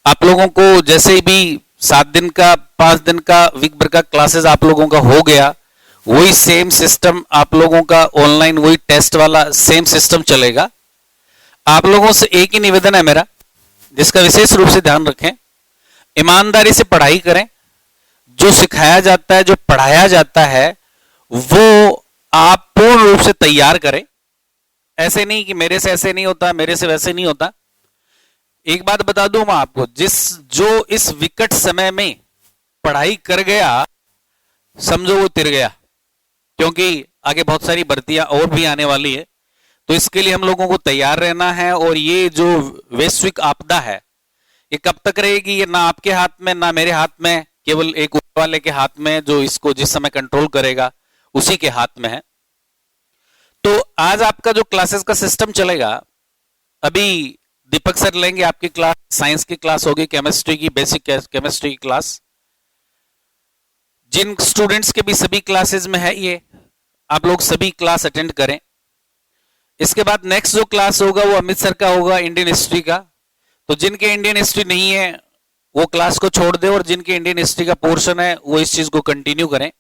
आप लोगों को जैसे भी 7 दिन का 5 दिन का वीक भर का क्लासेस आप लोगों का हो गया, वही सेम सिस्टम आप लोगों का ऑनलाइन वही टेस्ट वाला सेम सिस्टम चलेगा। आप लोगों से एक ही निवेदन है मेरा, जिसका विशेष रूप से ध्यान रखें, ईमानदारी से पढ़ाई करें। जो सिखाया जाता है, जो पढ़ाया जाता है, वो आप पूर्ण रूप से तैयार करें। ऐसे नहीं कि मेरे से ऐसे नहीं होता, मेरे से वैसे नहीं होता। एक बात बता दूं मैं आपको, जो इस विकट समय में पढ़ाई कर गया, समझो वो तिर गया, क्योंकि आगे बहुत सारी भर्तियां और भी आने वाली है। तो इसके लिए हम लोगों को तैयार रहना है। और ये जो वैश्विक आपदा है, ये कब तक रहेगी, ये ना आपके हाथ में ना मेरे हाथ में, केवल एक ऊपर वाले के हाथ में, जो इसको जिस समय कंट्रोल करेगा उसी के हाथ में है। तो आज आपका जो क्लासेस का सिस्टम चलेगा, अभी दीपक सर लेंगे आपकी क्लास, साइंस की क्लास होगी, केमिस्ट्री की, बेसिक केमिस्ट्री की क्लास। जिन स्टूडेंट्स के भी सभी क्लासेस में है ये, आप लोग सभी क्लास अटेंड करें। इसके बाद नेक्स्ट जो क्लास होगा वो अमित सर का होगा, इंडियन हिस्ट्री का। तो जिनके इंडियन हिस्ट्री नहीं है वो क्लास को छोड़ दे, और जिनके इंडियन हिस्ट्री का पोर्शन है वो इस चीज को कंटिन्यू करें।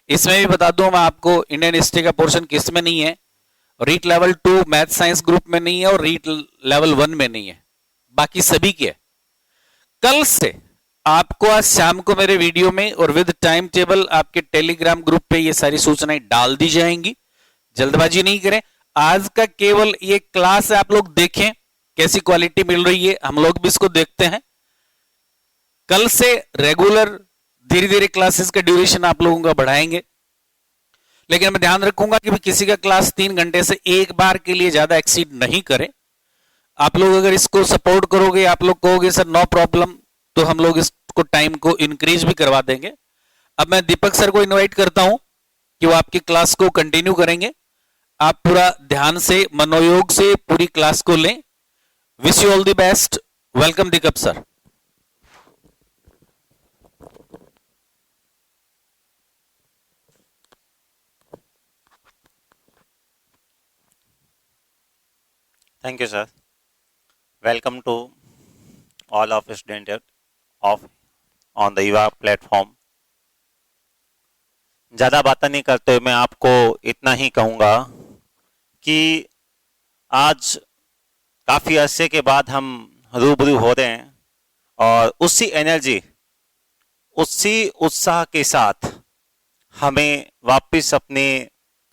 इसमें भी बता दूं मैं आपको, इंडियन हिस्ट्री का पोर्शन किस में नहीं है, REET level 2 math science group में नहीं है, और रीट लेवल 1 में नहीं है, बाकी सभी के। कल से आपको आज शाम को मेरे वीडियो में और विद टाइम टेबल आपके टेलीग्राम ग्रुप पे ये सारी सूचनाएं डाल दी जाएंगी। जल्दबाजी नहीं करें। आज का केवल ये क्लास है, आप लोग देखें कैसी क्वालिटी मिल रही है, हम लोग भी इसको देखते हैं। कल से रेगुलर धीरे धीरे क्लासेस का ड्यूरेशन आप लोगों का बढ़ाएंगे, लेकिन मैं ध्यान रखूंगा कि किसी का क्लास 3 घंटे से एक बार के लिए ज्यादा एक्सीड नहीं करें। आप लोग अगर इसको सपोर्ट करोगे, आप लोग कहोगे सर नो प्रॉब्लम, तो हम लोग इसको टाइम को इंक्रीज भी करवा देंगे। अब मैं दीपक सर को इनवाइट करता हूं कि वो आपकी क्लास को कंटिन्यू करेंगे। आप पूरा ध्यान से, मनोयोग से पूरी क्लास को लें। Wish you all the best. Welcome Deepak sir. Thank you, sir. Welcome to all of students of on the युवा प्लेटफॉर्म। ज़्यादा बातें नहीं करते हुए मैं आपको इतना ही कहूँगा कि आज काफ़ी अरसे के बाद हम रूबरू हो रहे हैं, और उसी एनर्जी, उसी उत्साह के साथ हमें वापस अपने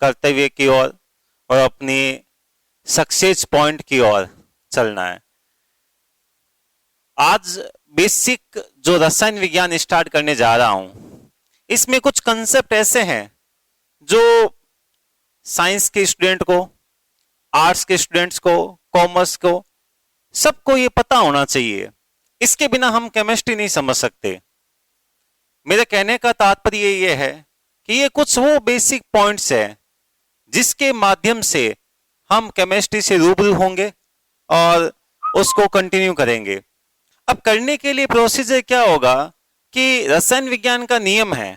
कर्तव्य की ओर और अपने सक्सेस पॉइंट की ओर चलना है। आज बेसिक जो रसायन विज्ञान स्टार्ट करने जा रहा हूं, इसमें कुछ कंसेप्ट ऐसे हैं जो साइंस के स्टूडेंट को, आर्ट्स के स्टूडेंट्स को, कॉमर्स को, सबको ये पता होना चाहिए। इसके बिना हम केमिस्ट्री नहीं समझ सकते। मेरे कहने का तात्पर्य ये है कि ये कुछ वो बेसिक पॉइंट्स हैं जिसके माध्यम से हम केमिस्ट्री से रूबरू होंगे और उसको कंटिन्यू करेंगे। अब करने के लिए प्रोसीजर क्या होगा कि रसायन विज्ञान का नियम है।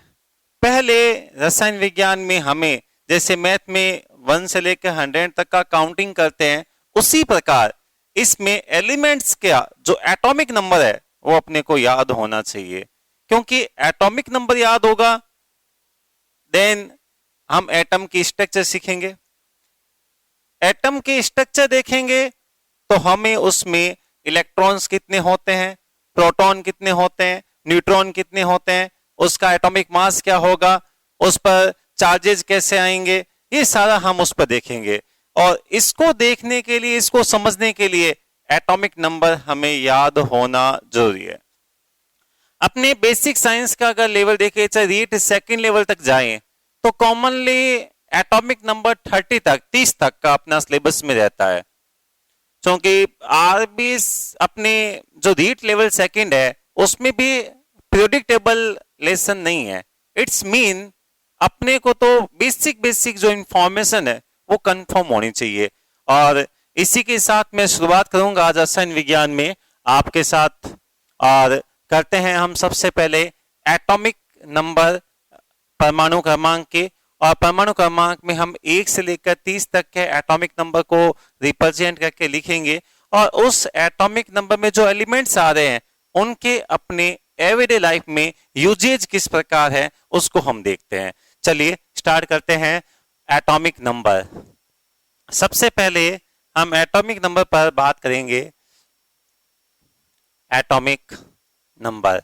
पहले रसायन विज्ञान में हमें जैसे मैथ में 1 से लेकर 100 तक का काउंटिंग करते हैं, उसी प्रकार इसमें एलिमेंट्स का जो एटॉमिक नंबर है वो अपने को याद होना चाहिए, क्योंकि एटॉमिक नंबर याद होगा देन हम एटम की स्ट्रक्चर सीखेंगे। एटम के स्ट्रक्चर देखेंगे तो हमें उसमें इलेक्ट्रॉन्स कितने होते हैं, प्रोटॉन कितने होते हैं, न्यूट्रॉन कितने होते हैं, उसका एटॉमिक मास क्या होगा, उस पर चार्जेस कैसे आएंगे, ये सारा हम उस पर देखेंगे। और इसको देखने के लिए, इसको समझने के लिए एटॉमिक नंबर हमें याद होना जरूरी है। अपने बेसिक साइंस का अगर लेवल देखें, चाहे रीट सेकेंड लेवल तक जाएं, तो कॉमनली एटॉमिक नंबर 30 तक का अपना सिलेबस में रहता है। क्योंकि आरबी अपने जो रीट लेवल सेकंड है उसमें भी पीरियोडिक टेबल लेसन नहीं है। इट्स मीन अपने को तो बेसिक जो इंफॉर्मेशन है वो कंफर्म होनी चाहिए। और इसी के साथ मैं शुरुआत करूंगा आज रसायन विज्ञान में आपके साथ। और करते हैं हम सबसे पहले एटॉमिक नंबर, परमाणु क्रमांक के। और परमाणु क्रमांक में हम 1 से लेकर 30 तक के एटॉमिक नंबर को रिप्रेजेंट करके लिखेंगे। और उस एटॉमिक नंबर में जो एलिमेंट्स आ रहे हैं उनके अपने एवरीडे लाइफ में यूजेज किस प्रकार है उसको हम देखते हैं। चलिए स्टार्ट करते हैं एटॉमिक नंबर। सबसे पहले हम एटॉमिक नंबर पर बात करेंगे। एटॉमिक नंबर,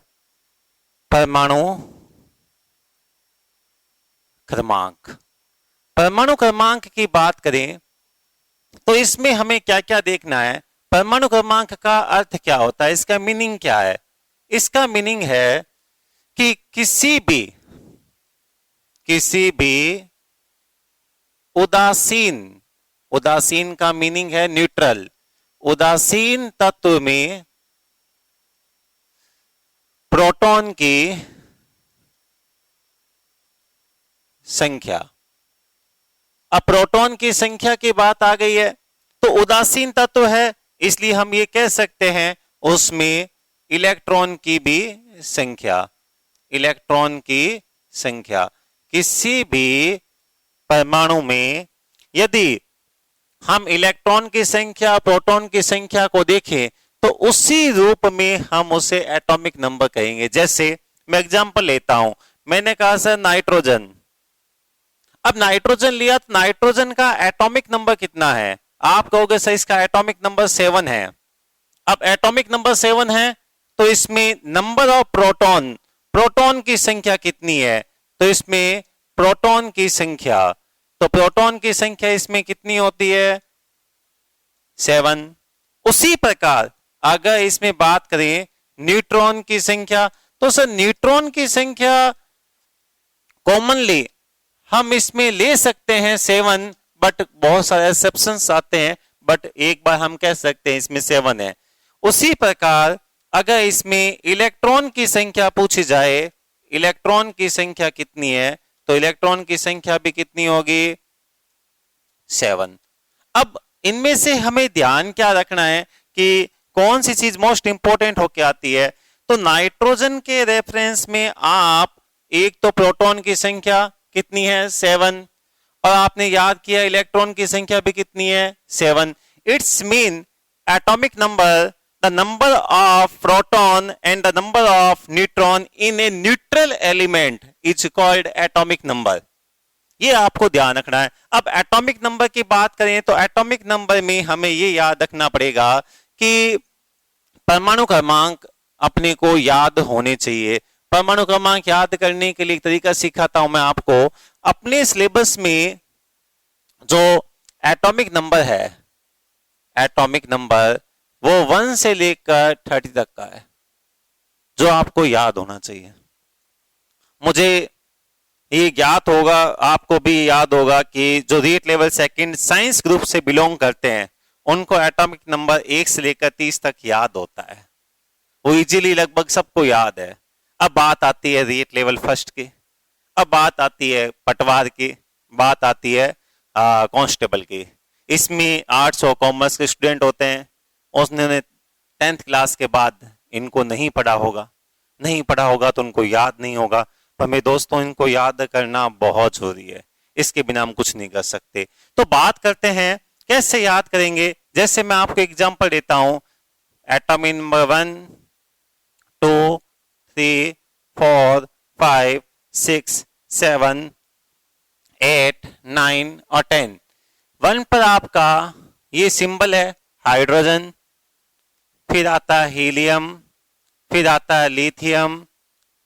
परमाणु क्रमांक। परमाणु क्रमांक की बात करें तो इसमें हमें क्या क्या देखना है। परमाणु क्रमांक का अर्थ क्या होता है, इसका मीनिंग क्या है? इसका मीनिंग है कि किसी भी उदासीन, उदासीन का मीनिंग है न्यूट्रल, उदासीन तत्व में प्रोटॉन की संख्या। अब प्रोटॉन की संख्या की बात आ गई है तो उदासीन तत्व है, इसलिए हम ये कह सकते हैं उसमें इलेक्ट्रॉन की भी संख्या। इलेक्ट्रॉन की संख्या किसी भी परमाणु में यदि हम इलेक्ट्रॉन की संख्या प्रोटॉन की संख्या को देखें तो उसी रूप में हम उसे एटॉमिक नंबर कहेंगे। जैसे मैं एग्जांपल लेता हूं, मैंने कहा सर नाइट्रोजन। अब नाइट्रोजन लिया तो नाइट्रोजन का एटॉमिक नंबर कितना है? आप कहोगे सर इसका एटॉमिक नंबर 7 है। अब एटॉमिक नंबर 7 है तो इसमें नंबर ऑफ प्रोटॉन, प्रोटॉन की संख्या कितनी है? तो इसमें प्रोटॉन की संख्या, तो प्रोटॉन की संख्या इसमें कितनी होती है? 7। उसी प्रकार अगर इसमें बात करें न्यूट्रॉन की संख्या तो सर न्यूट्रॉन की संख्या कॉमनली हम इसमें ले सकते हैं 7, बट बहुत सारे एक्सेप्शंस आते हैं, बट एक बार हम कह सकते हैं इसमें 7 है। उसी प्रकार अगर इसमें इलेक्ट्रॉन की संख्या पूछी जाए, इलेक्ट्रॉन की संख्या कितनी है, तो इलेक्ट्रॉन की संख्या भी कितनी होगी? 7। अब इनमें से हमें ध्यान क्या रखना है कि कौन सी चीज मोस्ट इंपॉर्टेंट होके आती है। तो नाइट्रोजन के रेफरेंस में आप एक तो प्रोटॉन की संख्या कितनी है? 7, और आपने याद किया इलेक्ट्रॉन की संख्या भी कितनी है? 7। It's mean atomic number, the number of proton and the number of neutron in a neutral element is called atomic number. ये आपको ध्यान रखना है। अब एटॉमिक नंबर की बात करें तो एटॉमिक नंबर में हमें ये याद रखना पड़ेगा कि परमाणु क्रमांक अपने को याद होने चाहिए। परमाणु क्रमांक याद करने के लिए एक तरीका सिखाता हूं मैं आपको। अपने सिलेबस में जो एटॉमिक नंबर है, एटॉमिक नंबर वो 1 से लेकर 30 तक का है जो आपको याद होना चाहिए। मुझे ये ज्ञात होगा, आपको भी याद होगा कि जो REET level second science group से बिलोंग करते हैं उनको एटॉमिक नंबर 1 से लेकर 30 तक याद होता है, वो इजीली लगभग सबको याद है। अब बात आती है रीट लेवल फर्स्ट की, अब बात आती है पटवार की, बात आती है कांस्टेबल की। इसमें आर्ट्स और कॉमर्स के स्टूडेंट होते हैं, उसने 10th क्लास के बाद इनको नहीं पढ़ा होगा, नहीं पढ़ा होगा तो उनको याद नहीं होगा। पर मेरे दोस्तों इनको याद करना बहुत जरूरी है, इसके बिना हम कुछ नहीं कर सकते। तो बात करते हैं कैसे याद करेंगे। जैसे मैं आपको एग्जांपल देता हूं, एटॉमिक नंबर 1, 2, 3, 4, 5, 6, 7, 8, 9 और 10। 1 पर आपका ये सिंबल है हाइड्रोजन, फिर आता है हीलियम, फिर आता है लिथियम,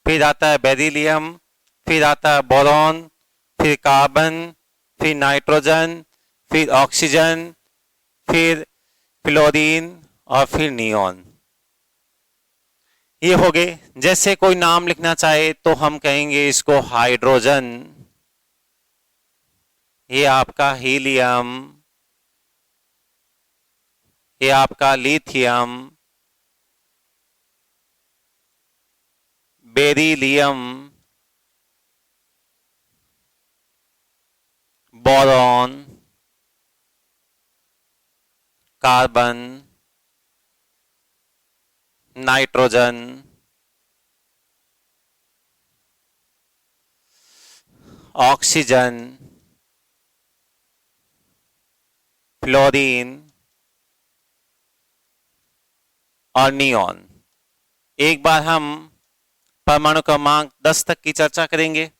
फिर आता है बेरिलियम, फिर आता है बोरॉन, फिर कार्बन, फिर नाइट्रोजन, फिर ऑक्सीजन, फिर फ्लोरीन और फिर नियॉन। ये हो गए। जैसे कोई नाम लिखना चाहे तो हम कहेंगे इसको हाइड्रोजन, ये आपका हीलियम, ये आपका lithium, beryllium, boron, carbon, nitrogen, oxygen, fluorine और नियॉन। एक बार हम परमाणु क्रमांक 10 तक की चर्चा करेंगे,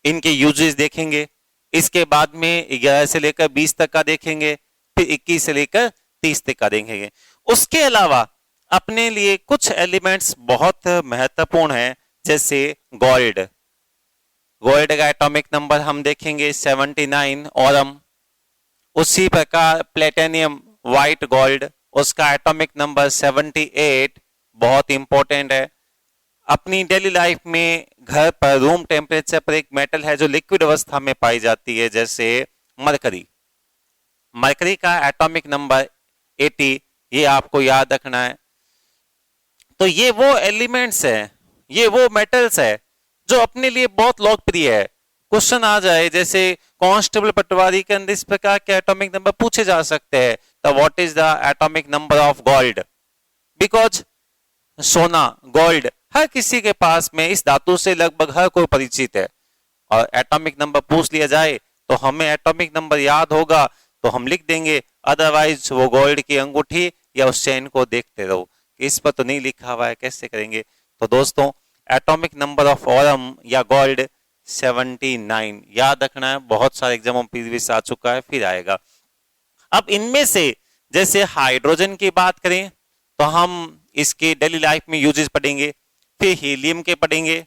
इनके यूजेस देखेंगे। इसके बाद में 11 से लेकर 20 तक का देखेंगे, फिर 21 से लेकर 30 तक का देखेंगे। उसके अलावा अपने लिए कुछ एलिमेंट्स बहुत महत्वपूर्ण हैं, जैसे गोल्ड। गोल्ड का एटॉमिक नंबर हम देखेंगे 79 ओरम। उसी प्रकार प्लेटिनियम व्हाइट गोल्ड, उसका एटॉमिक नंबर 78, बहुत इंपॉर्टेंट है। अपनी डेली लाइफ में घर पर रूम टेम्परेचर पर एक मेटल है जो लिक्विड अवस्था में पाई जाती है, जैसे मरकरी। मरकरी का एटॉमिक नंबर 80, ये आपको याद रखना है। तो ये वो एलिमेंट्स है, ये वो मेटल्स है जो अपने लिए बहुत लोकप्रिय है। क्वेश्चन आ जाए जैसे कांस्टेबल पटवारी के अंदर इस प्रकार के एटॉमिक नंबर पूछे जा सकते हैं, तो what is the atomic number of gold? Because सोना, गोल्ड हर किसी के पास में इस धातु से लगभग हर कोई परिचित है, और एटॉमिक नंबर पूछ लिया जाए तो हमें एटॉमिक नंबर याद होगा तो हम लिख देंगे, अदरवाइज वो गोल्ड की अंगूठी या उस चेन को देखते रहो, इस पर तो नहीं लिखा हुआ है, कैसे करेंगे? तो दोस्तों एटॉमिक नंबर ऑफ ओरम या गोल्ड 79 याद रखना है। बहुत सारे एग्जामों में प्रीवियस आ चुका है, फिर आएगा। अब इनमें से जैसे हाइड्रोजन की बात करें तो हम इसके डेली लाइफ में यूजेस पढ़ेंगे, फिर हीलियम के पढ़ेंगे,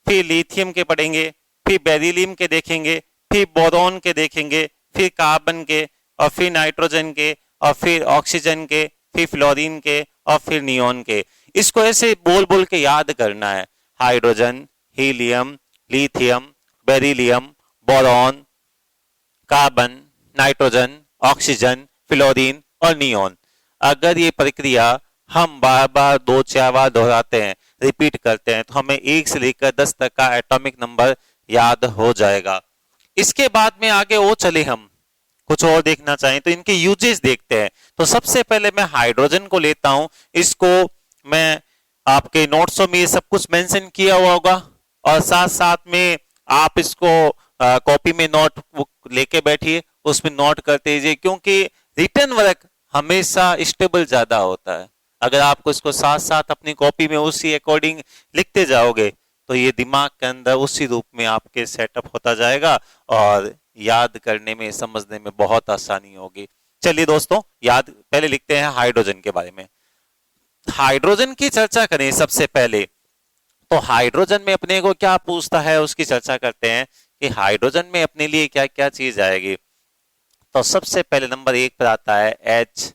फिर लिथियम के पढ़ेंगे, फिर बेरिलियम के देखेंगे, फिर बोरॉन के देखेंगे, फिर कार्बन के, और फिर नाइट्रोजन के, और फिर ऑक्सीजन के, फिर फ्लोरीन के, और फिर नियोन के। इसको ऐसे बोल बोल के याद करना है, hydrogen, helium, lithium, beryllium, boron, carbon, nitrogen, oxygen, fluorine और नियोन। अगर ये प्रक्रिया हम बार बार 2-4 बार दोहराते हैं, रिपीट करते हैं, तो हमें 1 से लेकर 10 तक का एटॉमिक नंबर याद हो जाएगा। इसके बाद में आगे वो चले, हम कुछ और देखना चाहें तो इनके यूजेस देखते हैं। तो सबसे पहले मैं हाइड्रोजन को लेता हूं, इसको मैं आपके नोट्सों में ये सब कुछ मेंशन किया हुआ होगा, और साथ साथ में आप इसको कॉपी में नोटबुक लेके बैठिए, उसमें नोट करते रहिए, क्योंकि रिटन वर्क हमेशा स्टेबल ज्यादा होता है। अगर आपको इसको साथ साथ अपनी कॉपी में उसी अकॉर्डिंग लिखते जाओगे तो ये दिमाग के अंदर उसी रूप में आपके सेटअप होता जाएगा, और याद करने में, समझने में बहुत आसानी होगी। चलिए दोस्तों, याद पहले लिखते हैं हाइड्रोजन के बारे में। हाइड्रोजन की चर्चा करें सबसे पहले, तो हाइड्रोजन में अपने को क्या पूछता है उसकी चर्चा करते हैं कि हाइड्रोजन में अपने लिए क्या क्या चीज आएगी। तो सबसे पहले नंबर 1 पर आता है H,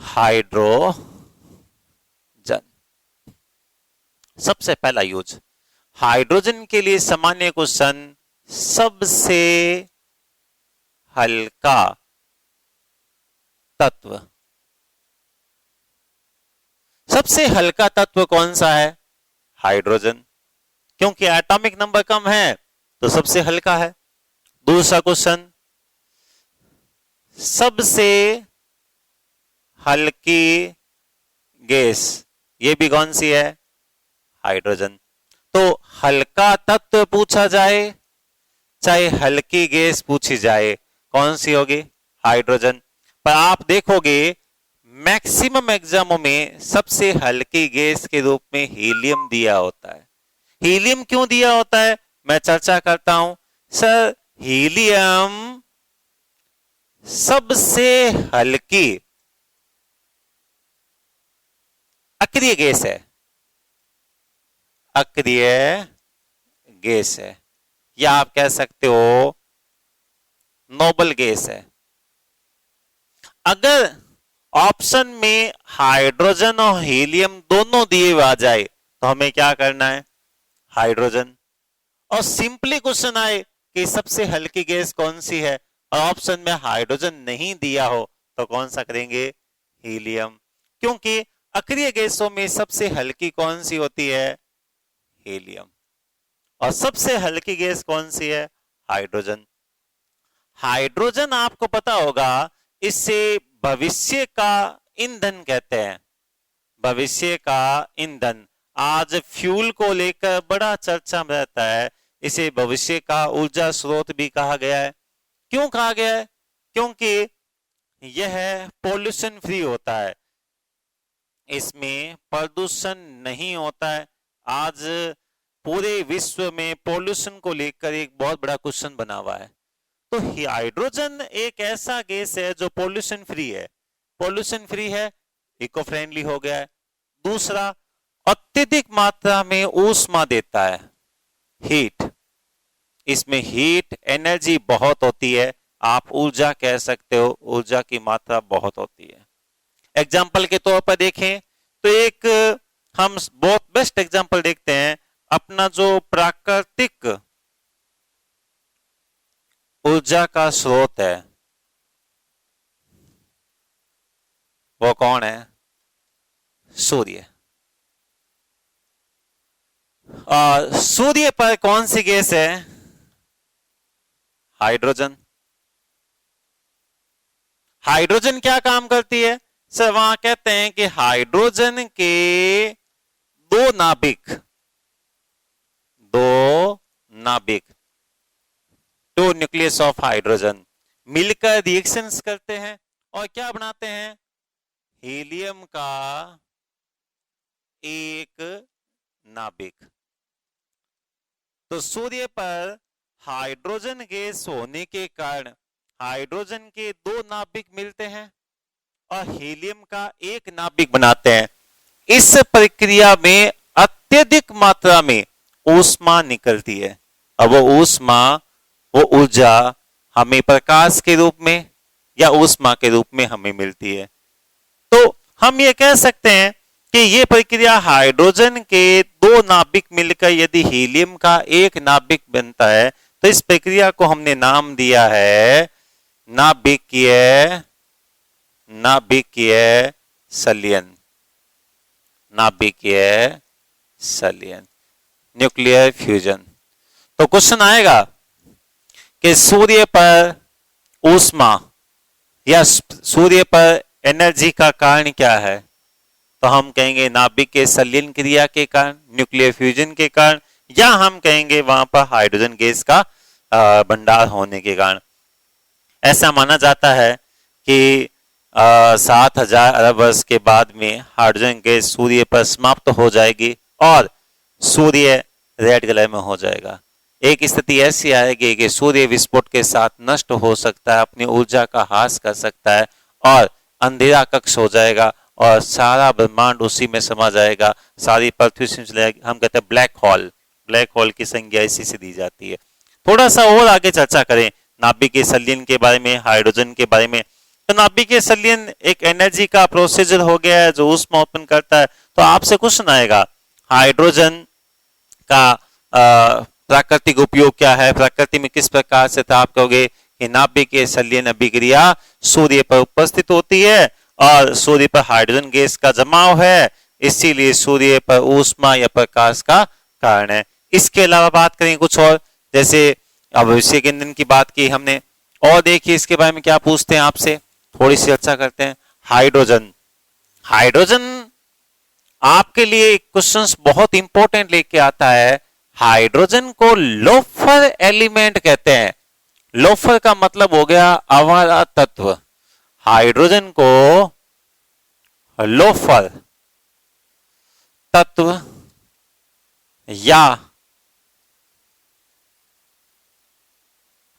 हाइड्रोजन। सबसे पहला यूज हाइड्रोजन के लिए सामान्य क्वेश्चन, सबसे हल्का तत्व। सबसे हल्का तत्व कौन सा है? हाइड्रोजन, क्योंकि एटॉमिक नंबर कम है तो सबसे हल्का है। दूसरा क्वेश्चन, सबसे हल्की गैस, ये भी कौन सी है? हाइड्रोजन। तो हल्का तत्व पूछा जाए चाहे हल्की गैस पूछी जाए, कौन सी होगी? हाइड्रोजन। पर आप देखोगे मैक्सिमम एग्जामों में सबसे हल्की गैस के रूप में हीलियम दिया होता है। हीलियम क्यों दिया होता है मैं चर्चा करता हूं। सर, हीलियम सबसे हल्की अक्रिय गैस है, अक्रिय गैस है, या आप कह सकते हो नोबल गैस है। अगर ऑप्शन में हाइड्रोजन और हीलियम दोनों दिए हुए आ जाए तो हमें क्या करना है? हाइड्रोजन। और सिंपली क्वेश्चन आए कि सबसे हल्की गैस कौन सी है और ऑप्शन में हाइड्रोजन नहीं दिया हो तो कौन सा करेंगे? हीलियम। क्योंकि अक्रिय गैसों में सबसे हल्की कौन सी होती है? हीलियम। और सबसे हल्की गैस कौन सी है? हाइड्रोजन। हाइड्रोजन आपको पता होगा, इससे भविष्य का ईंधन कहते हैं, भविष्य का ईंधन। आज फ्यूल को लेकर बड़ा चर्चा में रहता है, इसे भविष्य का ऊर्जा स्रोत भी कहा गया है। क्यों कहा गया है? क्योंकि यह पॉल्यूशन फ्री होता है। इसमें प्रदूषण नहीं होता है। आज पूरे विश्व में पॉल्यूशन को लेकर एक बहुत बड़ा क्वेश्चन बना हुआ है। तो हाइड्रोजन एक ऐसा गैस है जो पॉल्यूशन फ्री है, पॉल्यूशन फ्री है, इको फ्रेंडली हो गया है। दूसरा, अत्यधिक मात्रा में ऊष्मा देता है, हीट। इसमें हीट एनर्जी बहुत होती है, आप ऊर्जा कह सकते हो, ऊर्जा की मात्रा बहुत होती है। एग्जाम्पल के तौर पर देखें तो एक हम बहुत बेस्ट एग्जाम्पल देखते हैं, अपना जो प्राकृतिक ऊर्जा का स्रोत है वो कौन है? सूर्य। सूर्य पर कौन सी गैस है? हाइड्रोजन। हाइड्रोजन क्या काम करती है? सर वहां कहते हैं कि हाइड्रोजन के दो नाभिक, टू न्यूक्लियस ऑफ हाइड्रोजन मिलकर रिएक्शंस करते हैं और क्या बनाते हैं? हीलियम का एक नाभिक। तो सूर्य पर हाइड्रोजन गैस होने के कारण हाइड्रोजन के दो नाभिक मिलते हैं और हीलियम का एक नाभिक बनाते हैं। इस प्रक्रिया में अत्यधिक मात्रा में ऊष्मा निकलती है। अब वो ऊष्मा, वो ऊर्जा हमें प्रकाश के रूप में या ऊष्मा के रूप में हमें मिलती है। तो हम ये कह सकते हैं कि ये प्रक्रिया हाइड्रोजन के दो नाभिक मिलकर यदि हीलियम का एक नाभिक बनता है तो इस प्रक्रिया को हमने नाम दिया है नाभिकीय संलयन। Nuclear fusion. तो क्वेश्चन आएगा कि सूर्य पर ऊष्मा या सूर्य पर एनर्जी का कारण क्या है? तो हम कहेंगे नाभिकीय संलयन क्रिया के कारण, न्यूक्लियर फ्यूजन के कारण, या हम कहेंगे वहां पर हाइड्रोजन गैस का भंडार होने के कारण। ऐसा माना जाता है कि 7,000 अरब वर्ष के बाद में हाइड्रोजन गैस सूर्य पर समाप्त हो जाएगी और सूर्य रेड कलर में हो जाएगा। एक स्थिति ऐसी आएगी कि सूर्य विस्फोट के साथ नष्ट हो सकता है, अपनी ऊर्जा का ह्रास कर सकता है और अंधेरा कक्ष हो जाएगा और सारा ब्रह्मांड उसी में समा जाएगा, सारी पृथ्वी से चले जाएगी। हम कहते हैं ब्लैक होल की संज्ञा इसी से दी जाती है। थोड़ा सा और आगे चर्चा करें नाभिकीय संलयन के बारे में, हाइड्रोजन के बारे में। तो नाभिकीय संलयन एक एनर्जी का प्रोसीजर हो गया है जो ऊष्मा उत्पन्न करता है। तो आपसे क्वेश्चन आएगा हाइड्रोजन का प्राकृतिक उपयोग क्या है, प्रकृति में किस प्रकार से? तो आप कहोगे कि नाभिकीय संलयन अभिक्रिया सूर्य पर उपस्थित होती है और सूर्य पर हाइड्रोजन गैस का जमाव है, इसीलिए सूर्य पर ऊष्मा या प्रकाश का कारण है। इसके अलावा बात करें कुछ और, जैसे अभिषेक ईंधन की बात की हमने, और देखिए इसके बारे में क्या पूछते हैं आपसे, थोड़ी सी चर्चा करते हैं। हाइड्रोजन आपके लिए क्वेश्चंस बहुत इंपॉर्टेंट लेके आता है। हाइड्रोजन को लोफर एलिमेंट कहते हैं। लोफर का मतलब हो गया आवारा तत्व। हाइड्रोजन को लोफर तत्व या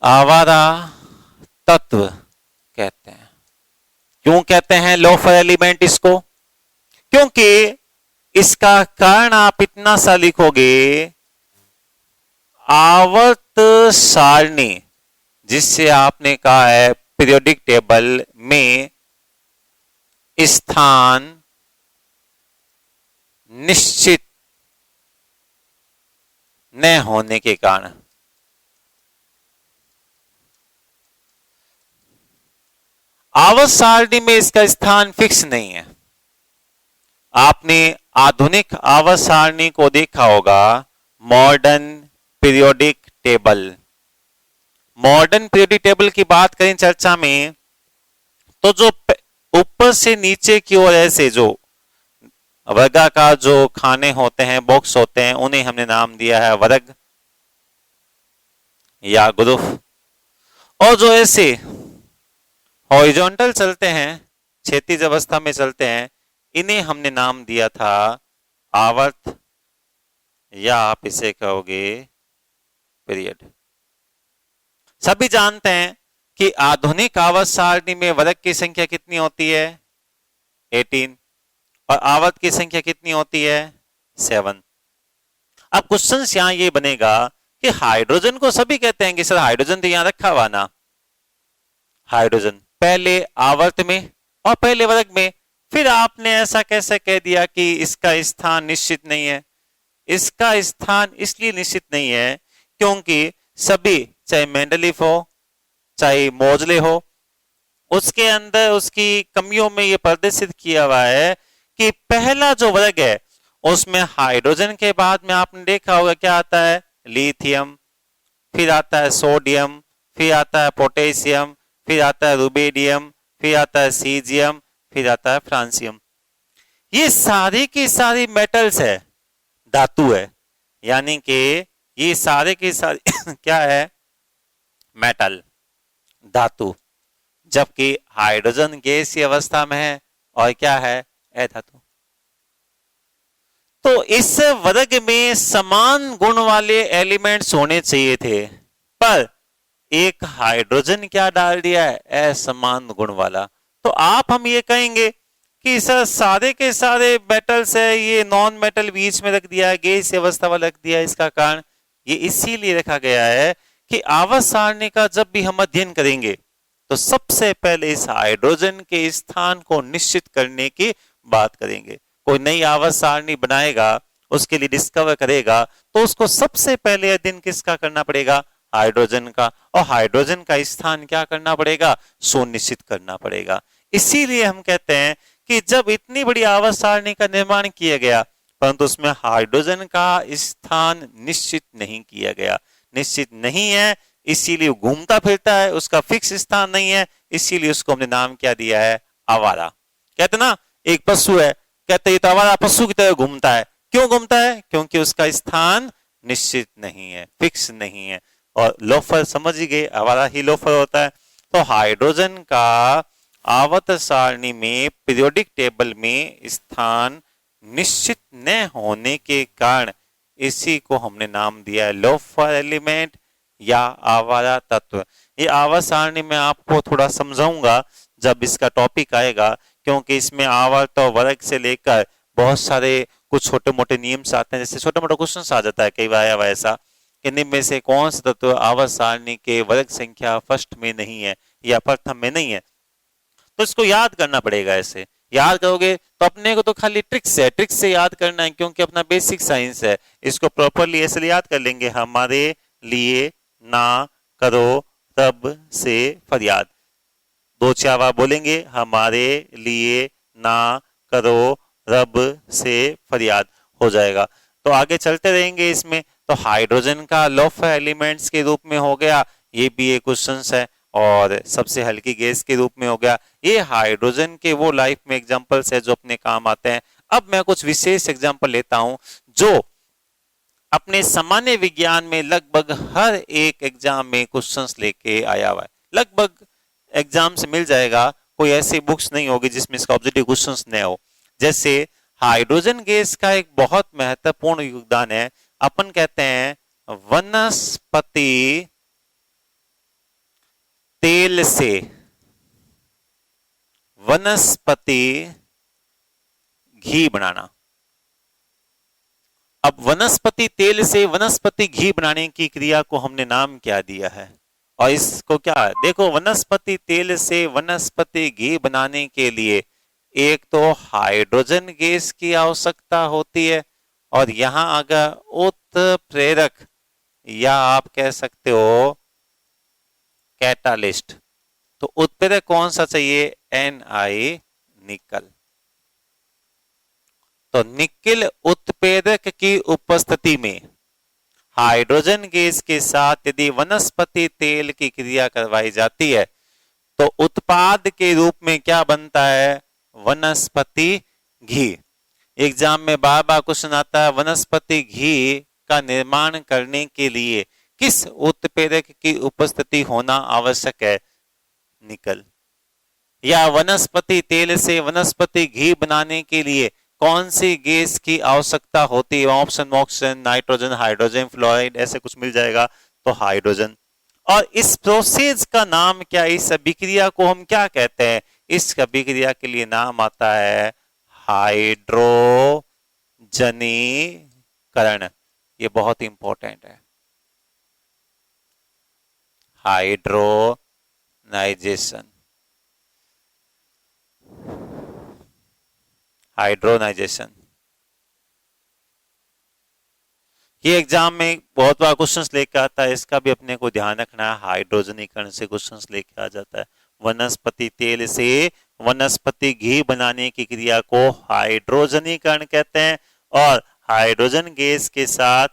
आवारा तत्व कहते हैं। क्यों कहते हैं लोफर एलिमेंट इसको? क्योंकि इसका कारण आप इतना सा लिखोगे, आवर्त सारणी, जिससे आपने कहा है पीरियोडिक टेबल में स्थान निश्चित न होने के कारण। आवर्त सारणी में इसका स्थान फिक्स नहीं है। आपने आधुनिक आवर्त सारणी को देखा होगा, modern periodic table. Modern periodic table की बात करें चर्चा में, तो जो ऊपर से नीचे की ओर ऐसे जो वर्गाकार जो खाने होते हैं, बॉक्स होते हैं, उन्हें हमने नाम दिया है वर्ग या ग्रुप। और जो ऐसे हॉरिजॉन्टल चलते हैं, क्षैतिज अवस्था में चलते हैं, इन्हें हमने नाम दिया था आवर्त, या आप इसे कहोगे पीरियड। सभी जानते हैं कि आधुनिक आवर्त सारणी में वर्ग की संख्या कितनी होती है? 18। और आवर्त की संख्या कितनी होती है? 7। अब क्वेश्चन यहां ये बनेगा कि हाइड्रोजन को सभी कहते हैं कि सर हाइड्रोजन तो यहां रखा हुआ ना, हाइड्रोजन पहले आवर्त में और पहले वर्ग में, फिर आपने ऐसा कैसे कह दिया कि इसका स्थान निश्चित नहीं है? इसका स्थान इसलिए निश्चित नहीं है क्योंकि सभी, चाहे मेंडलीफ हो चाहे मोजले हो, उसके अंदर उसकी कमियों में यह प्रदर्शित किया हुआ है कि पहला जो वर्ग है उसमें हाइड्रोजन के बाद में आपने देखा होगा क्या आता है? लिथियम, फिर आता है सोडियम, फिर आता है पोटेशियम, फिर आता है रुबिडियम, फिर आता है सीजियम, फिर आता है फ्रांसियम। ये सारी की सारी मेटल्स है, धातु है, यानी कि ये सारे की सारी क्या है? मेटल, धातु। जबकि हाइड्रोजन गैसीय अवस्था में है और क्या है? अधातु। तो इस वर्ग में समान गुण वाले एलिमेंट्स होने चाहिए थे, पर एक हाइड्रोजन क्या डाल दिया है? असमान गुण वाला। तो आप हम ये कहेंगे कि सर सारे के सारे मेटल्स है, ये नॉन मेटल बीच में रख दिया है, गैस अवस्था वाला रख दिया है। इसका कारण ये इसीलिए रखा गया है कि आवर्त सारणी का जब भी हम अध्ययन करेंगे तो सबसे पहले इस हाइड्रोजन के स्थान को निश्चित करने की बात करेंगे। कोई नई आवर्त सारणी बनाएगा, उसके लिए डिस्कवर करेगा, तो उसको सबसे पहले अध्ययन किसका करना पड़ेगा? हाइड्रोजन का। और हाइड्रोजन का स्थान क्या करना पड़ेगा? सुनिश्चित करना पड़ेगा। इसीलिए हम कहते हैं कि जब इतनी बड़ी आवर्त सारणी का निर्माण किया गया परंतु उसमें हाइड्रोजन का स्थान निश्चित नहीं किया गया, निश्चित नहीं है, इसीलिए घूमता फिरता है, उसका फिक्स स्थान नहीं है, इसीलिए उसको हमने नाम क्या दिया है? आवारा। कहते ना एक पशु है, कहते ये तो आवारा पशु की तरह घूमता है। क्यों घूमता है? क्योंकि उसका स्थान निश्चित नहीं है, फिक्स नहीं है। और लोफर समझ ही गए, आवारा ही लोफर होता है। तो हाइड्रोजन का आवर्त सारणी में पीरियोडिक टेबल में स्थान निश्चित न होने के कारण इसी को हमने नाम दिया है लोफर एलिमेंट या आवारा तत्व। ये आवर्त सारणी में आपको थोड़ा समझाऊंगा जब इसका टॉपिक आएगा, क्योंकि इसमें आवर्त और वर्ग से लेकर बहुत सारे कुछ छोटे मोटे नियम्स आते हैं। जैसे छोटे मोटे क्वेश्चन आ जाता है कई बार ऐसा कि निम्न में से कौन सा तत्व आवर्त सारणी के वर्ग संख्या फर्स्ट में नहीं है या प्रथम में नहीं है, तो इसको याद करना पड़ेगा। ऐसे याद करोगे तो अपने को तो खाली ट्रिक्स है, ट्रिक्स से याद करना है, क्योंकि अपना बेसिक साइंस है। इसको प्रॉपरली ऐसे याद कर लेंगे, हमारे लिए ना करो रब से फरियाद। दो चावा बोलेंगे, हमारे लिए ना करो रब से फरियाद, हो जाएगा। तो आगे चलते रहेंगे इसमें। तो हाइड्रोजन का लोफर एलिमेंट्स के रूप में हो गया, ये भी एक क्वेश्चन है, और सबसे हल्की गैस के रूप में हो गया। ये हाइड्रोजन के वो लाइफ में एग्जांपल्स है जो अपने काम आते हैं। अब मैं कुछ विशेष एग्जांपल लेता हूं जो अपने सामान्य विज्ञान में लगभग हर एक एग्जाम में क्वेश्चंस लेके आया हुआ है। लगभग एग्जाम से मिल जाएगा, कोई ऐसी बुक्स नहीं होगी जिसमें इसका ऑब्जेक्टिव क्वेश्चंस न हो। जैसे हाइड्रोजन गैस का एक बहुत महत्वपूर्ण योगदान है, अपन कहते हैं वनस्पति तेल से वनस्पति घी बनाना। अब वनस्पति तेल से वनस्पति घी बनाने की क्रिया को हमने नाम क्या दिया है? और इसको क्या, देखो वनस्पति तेल से वनस्पति घी बनाने के लिए एक तो हाइड्रोजन गैस की आवश्यकता होती है, और यहां अगर उत्प्रेरक या आप कह सकते हो कैटालिस्ट, तो उत्प्रेरक कौन सा चाहिए? Na, निकल। तो निकल उत्प्रेरक की उपस्थिति में हाइड्रोजन गैस के साथ यदि वनस्पति तेल की क्रिया करवाई जाती है तो उत्पाद के रूप में क्या बनता है? वनस्पति घी। एग्जाम में बार बार क्वेश्चन आता है, वनस्पति घी का निर्माण करने के लिए किस उत्प्रेरक की उपस्थिति होना आवश्यक है? निकल। या वनस्पति तेल से वनस्पति घी बनाने के लिए कौन सी गैस की आवश्यकता होती है? ऑक्सीजन, नाइट्रोजन, हाइड्रोजन फ्लोराइड, ऐसे कुछ मिल जाएगा तो हाइड्रोजन। और इस प्रोसेस का नाम क्या है? इस अभिक्रिया को हम क्या कहते हैं? इस अभिक्रिया के लिए नाम आता है हाइड्रोजनीकरण। ये बहुत इंपॉर्टेंट है, हाइड्रोनाइजेशन। हाइड्रोनाइजेशन ये एग्जाम में बहुत बार क्वेश्चंस लेके आता है, इसका भी अपने को ध्यान रखना है। हाइड्रोजनीकरण से क्वेश्चंस लेके आ जाता है। वनस्पति तेल से वनस्पति घी बनाने की क्रिया को हाइड्रोजनीकरण कहते हैं और हाइड्रोजन गैस के साथ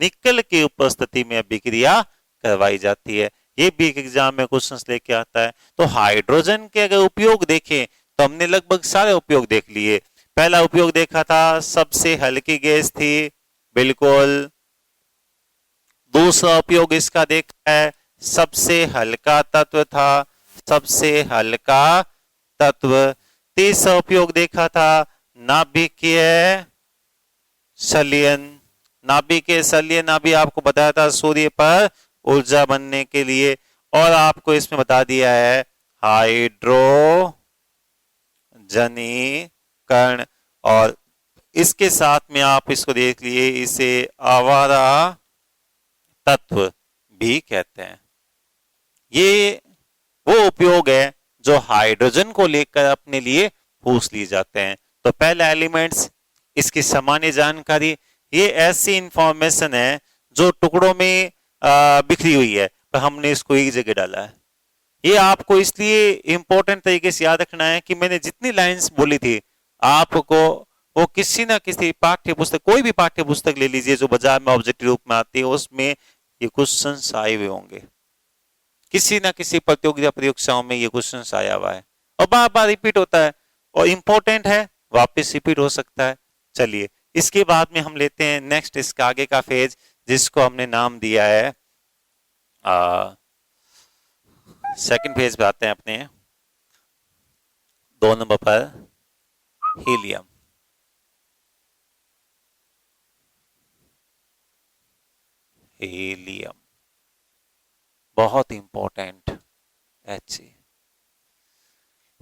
निकल की उपस्थिति में अभिक्रिया करवाई जाती है। ये भी एक एग्जाम में क्वेश्चंस लेके आता है। तो हाइड्रोजन के अगर उपयोग देखें तो हमने लगभग सारे उपयोग देख लिए। पहला उपयोग देखा था, सबसे हल्की गैस थी, बिल्कुल। दूसरा उपयोग इसका देखा है, सबसे हल्का तत्व था, सबसे हल्का तत्व। तीसरा उपयोग देखा था, नाभिकीय संलयन। नाभिकीय संलयन अभी आपको बताया था सूर्य पर ऊर्जा बनने के लिए, और आपको इसमें बता दिया है हाइड्रोजनीकरण। और इसके साथ में आप इसको देख लिए, इसे आवारा तत्व भी कहते हैं। ये वो उपयोग है जो हाइड्रोजन को लेकर अपने लिए पूछ लिए जाते हैं। तो पहला एलिमेंट्स, इसकी सामान्य जानकारी, ये ऐसी इंफॉर्मेशन है जो टुकड़ों में बिखरी हुई है, पर हमने इसको एक जगह डाला है। ये आपको इसलिए इंपॉर्टेंट तरीके से याद रखना है कि मैंने जितनी लाइंस बोली थी आपको वो किसी ना किसी पाठ्य पुस्तक, कोई भी पाठ्य पुस्तक ले लीजिए जो बाजार में ऑब्जेक्टिव रूप में आती है, उसमें ये क्वेश्चंस आए हुए होंगे। किसी ना किसी प्रतियोगिता परीक्षाओं में ये क्वेश्चंस आया हुआ है और बार बार रिपीट होता है और इंपॉर्टेंट है, वापस रिपीट हो सकता है। चलिए इसके बाद में हम लेते हैं नेक्स्ट, इसका आगे का फेज, जिसको हमने नाम दिया है सेकंड फेज पे आते हैं अपने 2 नंबर पर, हीलियम। हीलियम बहुत important H।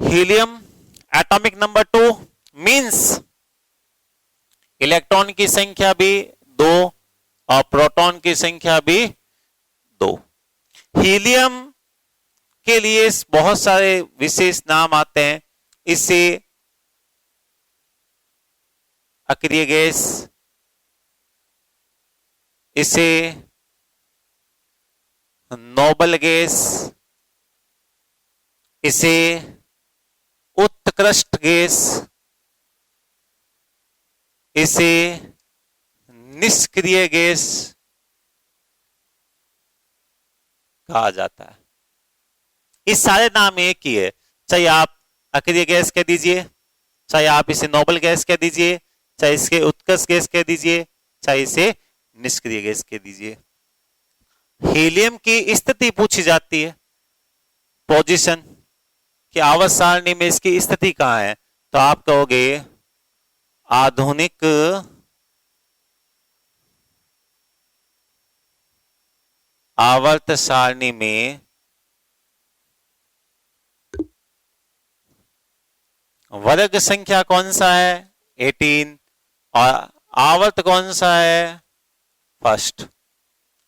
Helium atomic number 2 means electron की संख्या भी 2 और प्रोटॉन की संख्या भी 2। हीलियम के लिए बहुत सारे विशेष नाम आते हैं। इसे अक्रिय गैस, इसे नोबल गैस, इसे उत्कृष्ट गैस, इसे निष्क्रिय गैस कहा जाता है। इस सारे नाम एक ही है, चाहे आप अक्रिय गैस कह दीजिए, चाहे आप इसे नोबल गैस कह दीजिए, चाहे इसके उत्कृष्ट गैस कह दीजिए, चाहे इसे निष्क्रिय गैस कह दीजिए। हीलियम की स्थिति पूछी जाती है, पोजीशन कि आवर्त सारणी में इसकी स्थिति कहां है, तो आप कहोगे आधुनिक आवर्त सारणी में वर्ग संख्या कौन सा है 18 और आवर्त कौन सा है फर्स्ट।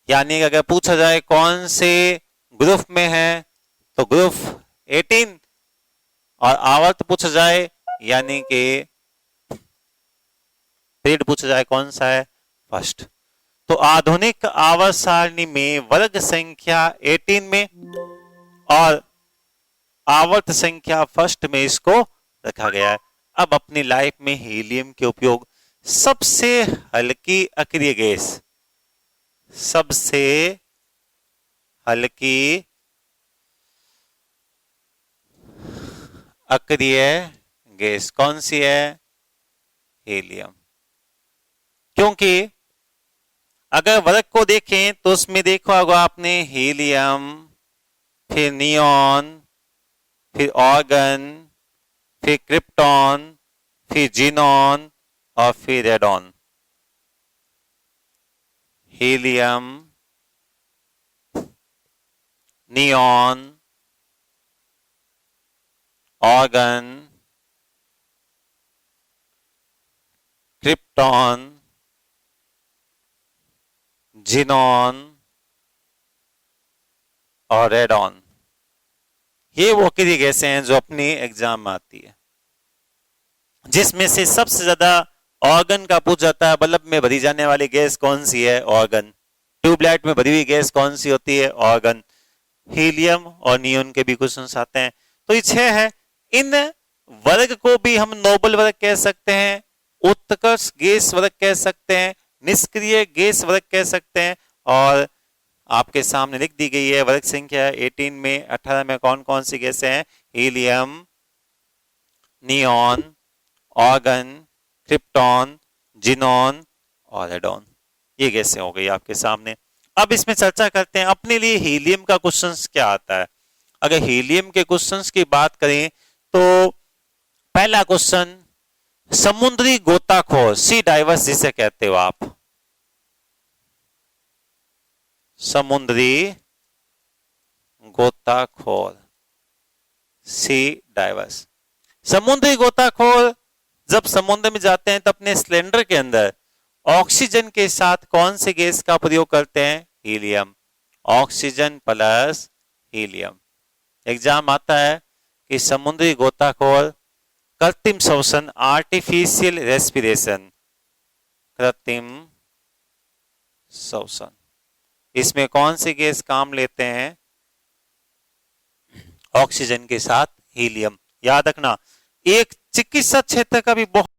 यानी अगर पूछा जाए कौन से ग्रुप में है तो ग्रुप 18, और आवर्त पूछा जाए यानी कि पीरियड पूछा जाए कौन सा है फर्स्ट। तो आधुनिक आवर्त सारणी में वर्ग संख्या 18 में और आवर्त संख्या फर्स्ट में इसको रखा गया है। अब अपनी लाइफ में हीलियम के उपयोग, सबसे हल्की अक्रिय गैस, सबसे हल्की अक्रिय गैस कौन सी है हीलियम। क्योंकि अगर वर्ग को देखें तो उसमें देखा होगा आपने हीलियम, फिर नियॉन, फिर ऑर्गन, फिर क्रिप्टॉन, फिर जीनॉन और फिर radon. Helium, neon, organ, krypton, xenon और रेडॉन। ये वो की गैसें हैं जो अपनी एग्जाम में आती है, जिसमें से सबसे ज्यादा ऑर्गन का पूछ जाता है। बल्ब में भरी जाने वाली गैस कौन सी है? ऑर्गन। ट्यूबलाइट में भरी हुई गैस कौन सी होती है? ऑर्गन। हीलियम और नियोन के भी क्वेश्चन आते हैं। तो ये 6 है। इन वर्ग को भी हम नोबल वर्ग कह सकते हैं, उत्कर्ष गैस वर्ग कह सकते हैं, निष्क्रिय गैस वर्ग कह सकते हैं। और आपके सामने लिख दी गई है वर्ग संख्या 18 में 18 में कौन कौन सी गैसें हैं? Helium, neon, organ, krypton, xenon और रेडॉन। ये गैसें हो गई आपके सामने। अब इसमें चर्चा करते हैं अपने लिए हीलियम का क्वेश्चंस क्या आता है। अगर हीलियम के क्वेश्चंस की बात करें तो पहला क्वेश्चन, समुद्री गोताखोर, सी डाइवर्स जिसे कहते हो आप, समुद्री गोताखोर, सी डाइवर्स। समुद्री गोताखोर जब समुद्र में जाते हैं तो अपने सिलेंडर के अंदर ऑक्सीजन के साथ कौन सी गैस का प्रयोग करते हैं? Helium. Oxygen plus helium. Exam आता है कि समुद्री गोताखोर कृत्रिम श्वसन, आर्टिफिशियल रेस्पिरेशन, कृत्रिम श्वसन, इसमें कौन सी गैस काम लेते हैं? ऑक्सीजन के साथ हीलियम। याद रखना, एक चिकित्सा क्षेत्र का भी बहुत